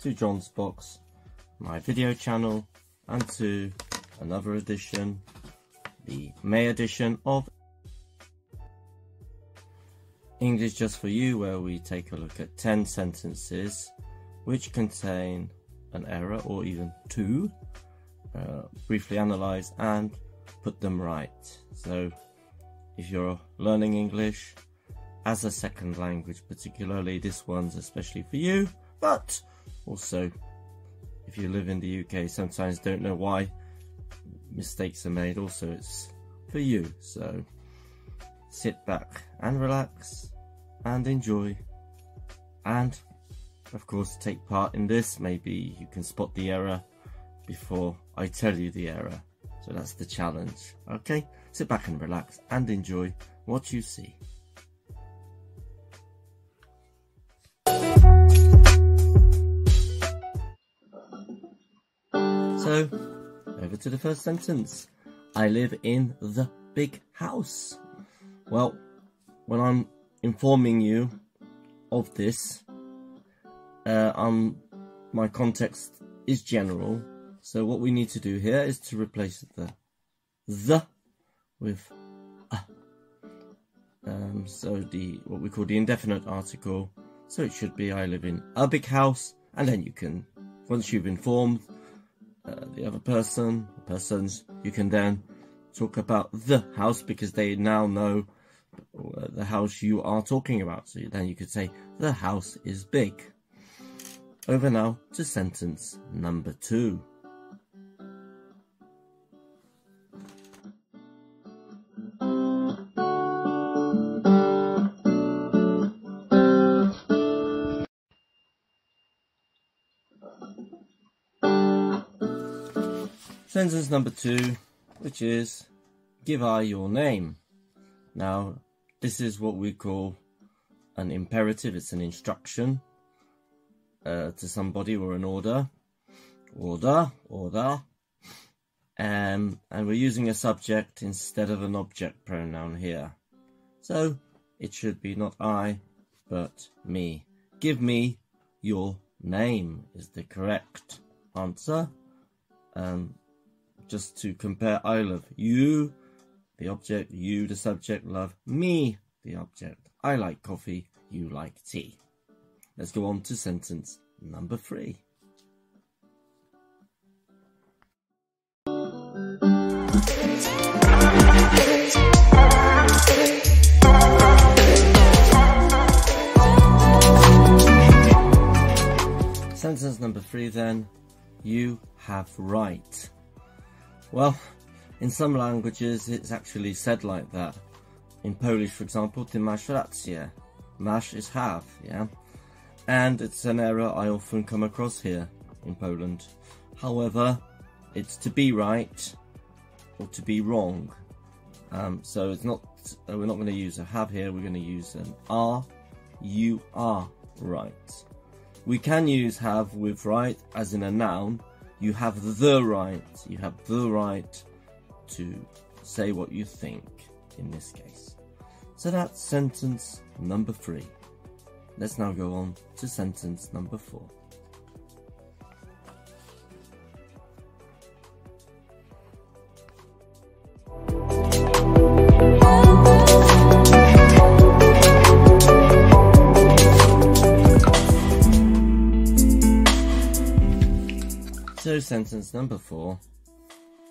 to John's Box, my video channel, and to another edition, the May edition of English Just For You, where we take a look at 10 sentences which contain an error or even two, briefly analyze and put them right. So if you're learning English as a second language, particularly, this one's especially for you, but also if you live in the UK, sometimes don't know why mistakes are made, also it's for you. So sit back and relax and enjoy, and of course take part in this. Maybe you can spot the error before I tell you the error, so that's the challenge. Okay, sit back and relax and enjoy what you see. So, over to the first sentence. I live in the big house. Well, when I'm informing you of this, my context is general. So what we need to do here is to replace the with a. So what we call the indefinite article. So it should be I live in a big house, and then you can, once you've informed the other persons, you can then talk about the house, because they now know the house you are talking about. So then you could say the house is big. Over now to sentence number 2. Sentence number 2, which is, give I your name. Now, this is what we call an imperative. It's an instruction to somebody, or an order. And we're using a subject instead of an object pronoun here. So it should be not I, but me. Give me your name is the correct answer. Just to compare, I love you, the object, you, the subject, love me, the object. I like coffee, you like tea. Let's go on to sentence number 3. Sentence number 3 then, you have right. Well, in some languages it's actually said like that. In Polish, for example, ty masz rację. Masz is have, yeah? And it's an error I often come across here in Poland. However, it's to be right or to be wrong. So it's not, we're not going to use a have here, we're going to use an are. You are right. We can use have with right as in a noun. You have the right. You have the right to say what you think in this case. So that's sentence number 3. Let's now go on to sentence number 4. So sentence number 4.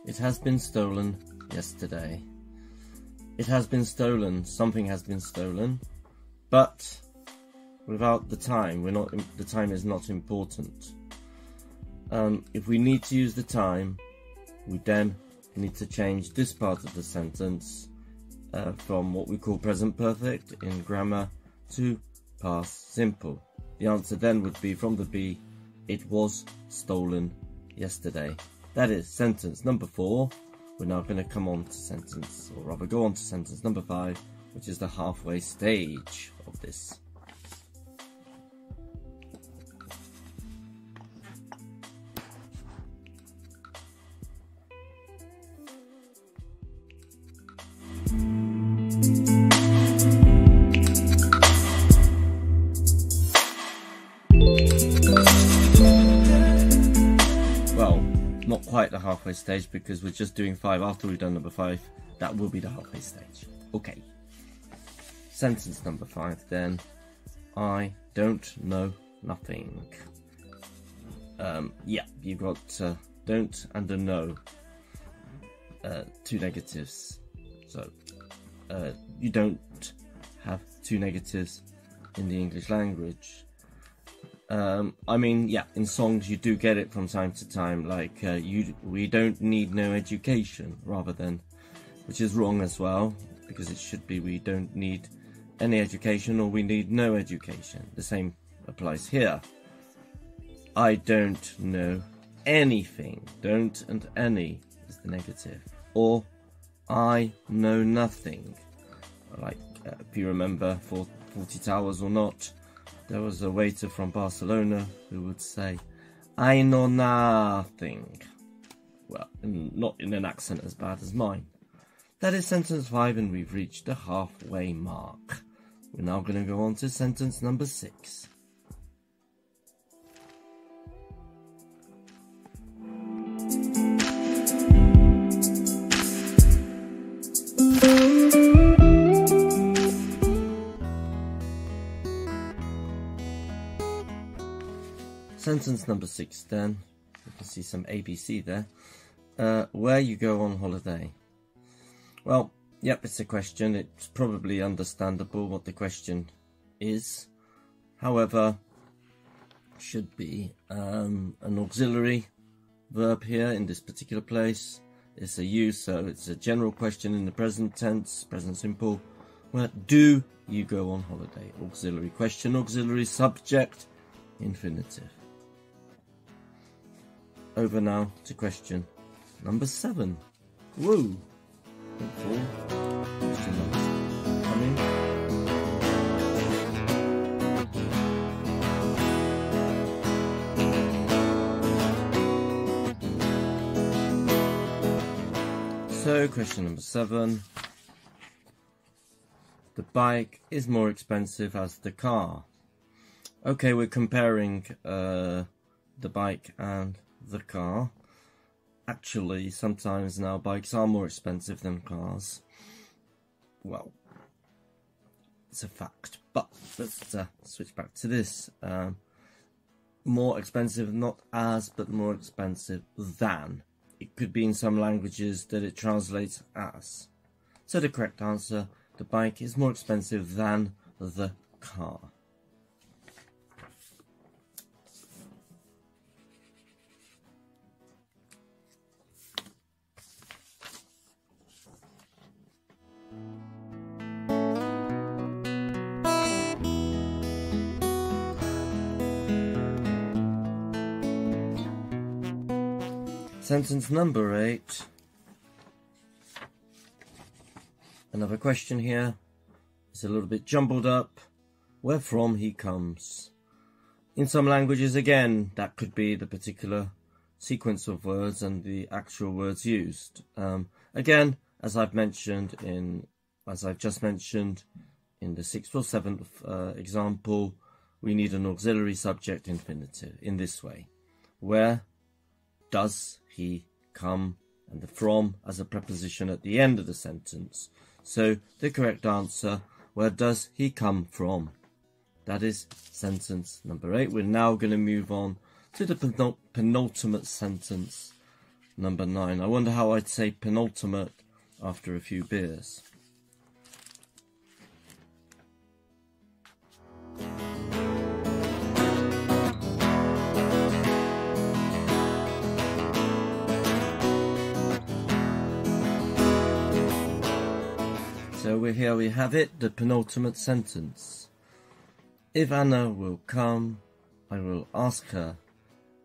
It has been stolen yesterday. It has been stolen. Something has been stolen, but without the time. The time is not important. If we need to use the time, we then need to change this part of the sentence from what we call present perfect in grammar to past simple. The answer then would be from the be, it was stolen yesterday. That is sentence number 4. We're now going to come on to sentence, or rather go on to sentence number 5, which is the halfway stage of this. not quite the halfway stage because we're just doing 5 after we've done number 5. That will be the halfway stage. Okay. Sentence number 5 then. I don't know nothing. Yeah, you've got don't and a no. 2 negatives. So you don't have 2 negatives in the English language. I mean, yeah, in songs you do get it from time to time, like we don't need no education, rather than, which is wrong as well, because it should be we don't need any education or we need no education. The same applies here. I don't know anything. Don't and any is the negative. Or I know nothing. Like if you remember for 40 Towers or not, there was a waiter from Barcelona who would say, I know nothing. Well, not in an accent as bad as mine. That is sentence 5 and we've reached the halfway mark. We're now going to go on to sentence number 6. Sentence number 6 then, you can see some ABC there. Where you go on holiday? Well, yep, it's a question. It's probably understandable what the question is. However, should be an auxiliary verb here in this particular place. It's a you, so it's a general question in the present tense, present simple. Where do you go on holiday? Auxiliary question, auxiliary subject, infinitive. Over now to question number 7. Woo! Question number 7. Coming. So, question number 7. The bike is more expensive as the car. Okay, we're comparing the bike and the car. Actually, sometimes now bikes are more expensive than cars. Well, it's a fact. But let's switch back to this. More expensive, not as, but more expensive than. It could be in some languages that it translates as. So the correct answer, the bike is more expensive than the car. Sentence number 8. Another question here. It's a little bit jumbled up. Where from he comes. In some languages, again, that could be the particular sequence of words and the actual words used. Again, as I've just mentioned in the 6th or 7th example, we need an auxiliary subject infinitive in this way. Where does he come, and the from as a preposition at the end of the sentence. So the correct answer, where does he come from? That is sentence number 8. We're now going to move on to the penultimate sentence, number 9. I wonder how I'd say penultimate after a few beers. So here we have it, the penultimate sentence. If Anna will come, I will ask her.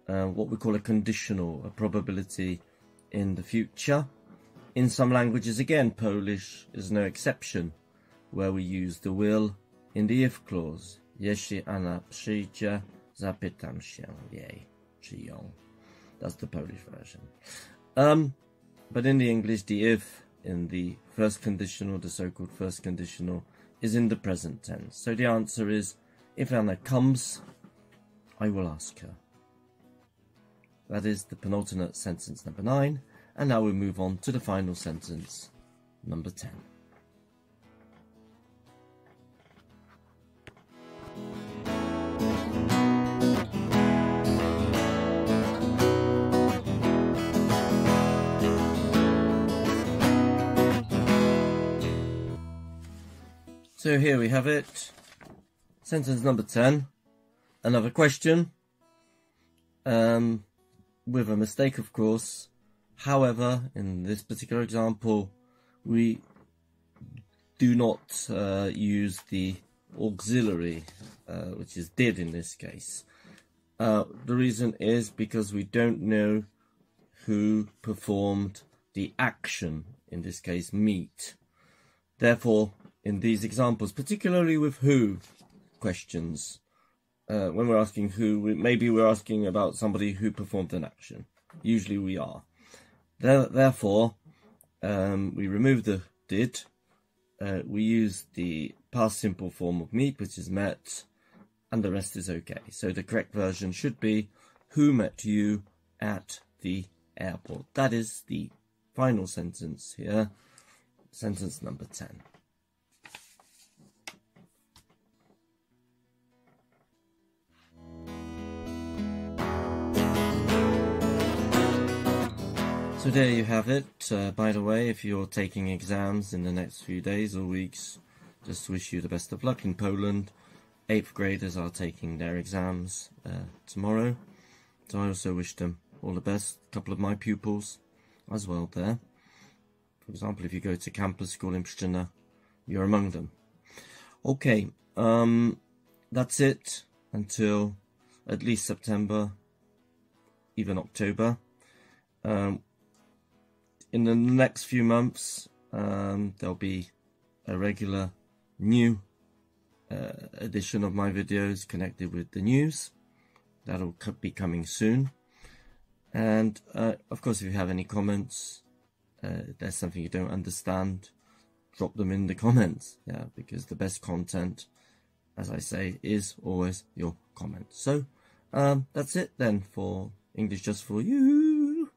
What we call a conditional, a probability in the future. In some languages, again, Polish is no exception, where we use the will in the if clause. Jeśli Anna przyjdzie, zapytam się jej, czy ją. That's the Polish version. But in the English, the if in the first conditional, the so-called first conditional, is in the present tense. So the answer is, if Anna comes, I will ask her. That is the penultimate sentence number 9. And now we move on to the final sentence, number 10. So here we have it. Sentence number 10. Another question. With a mistake, of course. However, in this particular example, we do not use the auxiliary, which is did in this case. The reason is because we don't know who performed the action, in this case, meet. Therefore, in these examples, particularly with who questions, when we're asking who, maybe we're asking about somebody who performed an action. Usually we are. Therefore, we remove the did. We use the past simple form of meet, which is met, and the rest is okay. So the correct version should be who met you at the airport. That is the final sentence here, sentence number 10. So there you have it. By the way, if you're taking exams in the next few days or weeks, just wish you the best of luck in Poland. 8th graders are taking their exams tomorrow. So I also wish them all the best. A couple of my pupils as well there. For example, if you go to campus school in Pszczyna, you're among them. Okay, that's it until at least September, even October. In the next few months, there'll be a regular new edition of my videos connected with the news. That'll be coming soon. And of course, if you have any comments, if there's something you don't understand, drop them in the comments. Yeah, because the best content, as I say, is always your comments. So that's it then for English Just For You.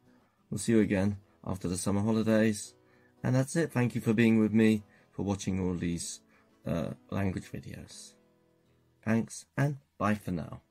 We'll see you again after the summer holidays, and that's it. Thank you for being with me, for watching all these language videos. Thanks, and bye for now.